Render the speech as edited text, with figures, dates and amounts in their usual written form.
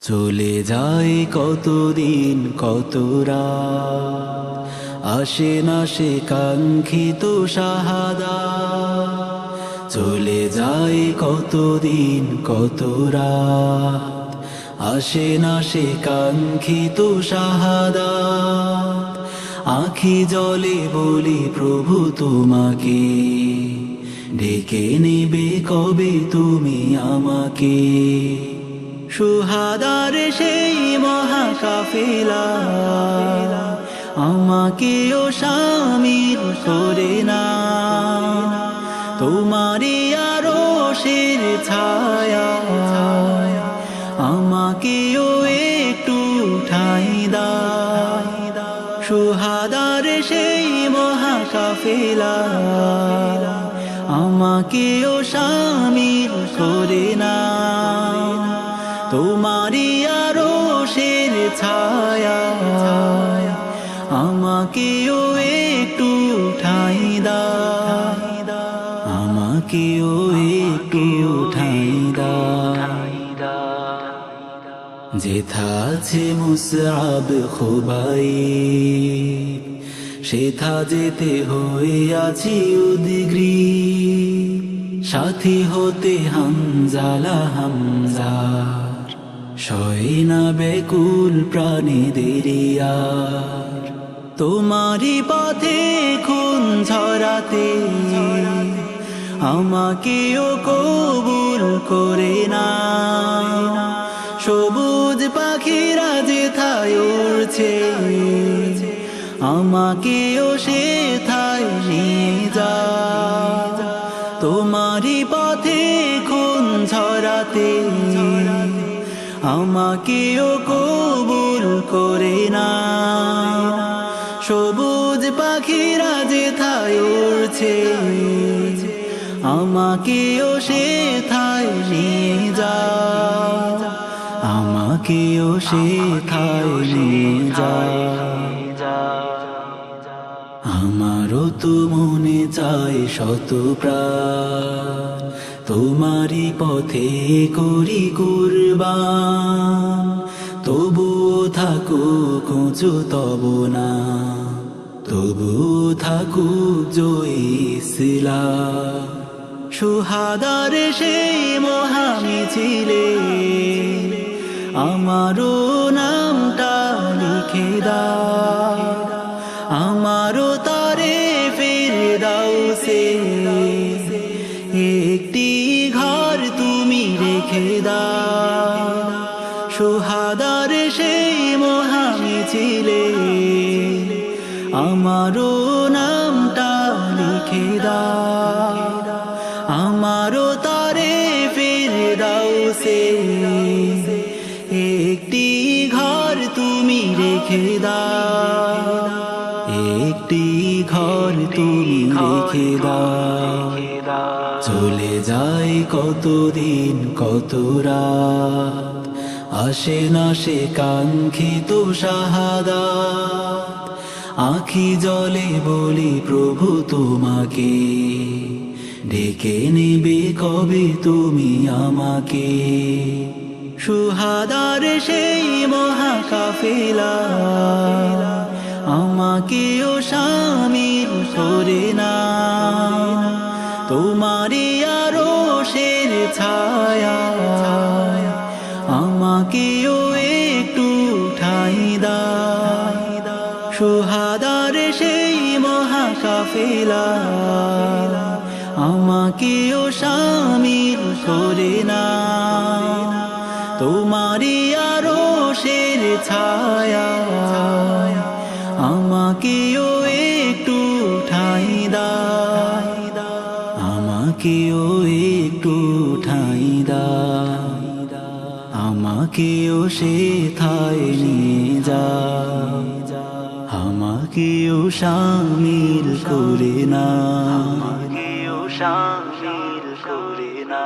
চলে যায় কতদিন কত রাত, আসে না সে কাঙ্ক্ষিত শাহাদাত। চলে যায় কতদিন কত রাত, আসে না সে কাঙ্ক্ষিত শাহাদাত। আঁখি জলে বলি প্রভু তোমাকে, ডেকে নেবে কবে তুমি আমাকে। শুহাদার সেই মহাকাফেলা আমাকেও শামিল করে না, তোমারই আরশের ছায়া আমাকেও একটু ঠাঁই দাও। শুহাদার সেই মহাকাফেলা আমাকেও শামিল করে না, তোমারই আরশের ছায়া আমাকেও একটু ঠাঁই দাও, আমাকেও একটু ঠাঁই দাও। যেথা আছে মুসআব খুবাইব, সেথা যেতে হয়ে আছি উদগ্রীব। সাথী হতে হামজালা হামজার, সয় না বেকুল প্রাণীদের আর। তোমারই পথে খুন ঝরাতে আমাকেও কবুল করে না। সবুজ পাখিরা যেথায় উড়ছে আমাকেও সেথায় নিয়ে যাও। তোমারই পথে খুন ঝরাতে আমাকেও কবুল করে না। সবুজ পাখিরা যেথায় উড়ছে আমাকেও সেথায় নিয়ে যাও, আমাকেও সেথায় নিয়ে যাও। আমারও তো মনে চায় শত প্রাণ, তোমারই পথে করি কুরবান। তবুও থাকুক উঁচু তব না, তবুও থাকুক জয় ইসলাম। শুহাদার সেই মহামিছিলে আমারও নামটা লিখে দাও, আমারও তারে ফিরদাউসে একটি ঘর তুমি রেখে দাও। শুহাদার সেই মহামিছিলে আমারও নামটা লিখে দাও, আমারও তারে ফিরদাউসে একটি ঘর তুমি রেখে দাও, একটি ঘর তুমি রেখে দাও। চলে যায় কতদিন কত রাত, আসে না সে কাঙ্ক্ষিত শাহাদাত। আঁখি জলে বলি প্রভু তোমাকে, ডেকে নেবে কবে তুমি আমাকে। শুহাদার সেই মহাকাফেলা আমাকেও শামিল করে না, তোমারই আরশের ছায়া আমাকেও একটু ঠাঁই দাও। শুহাদার সেই মহাকাফেলা আমাকেও শামিল করে না, তোমারই আরশের ছায়া আমাকেও একটু ঠাঁই দাও, আমাকেও একটু ঠাঁই দাও। আমাকেও সেথায় নিয়ে যাও, আমাকেও শামিল করে না, আমাকেও শামিল করে না।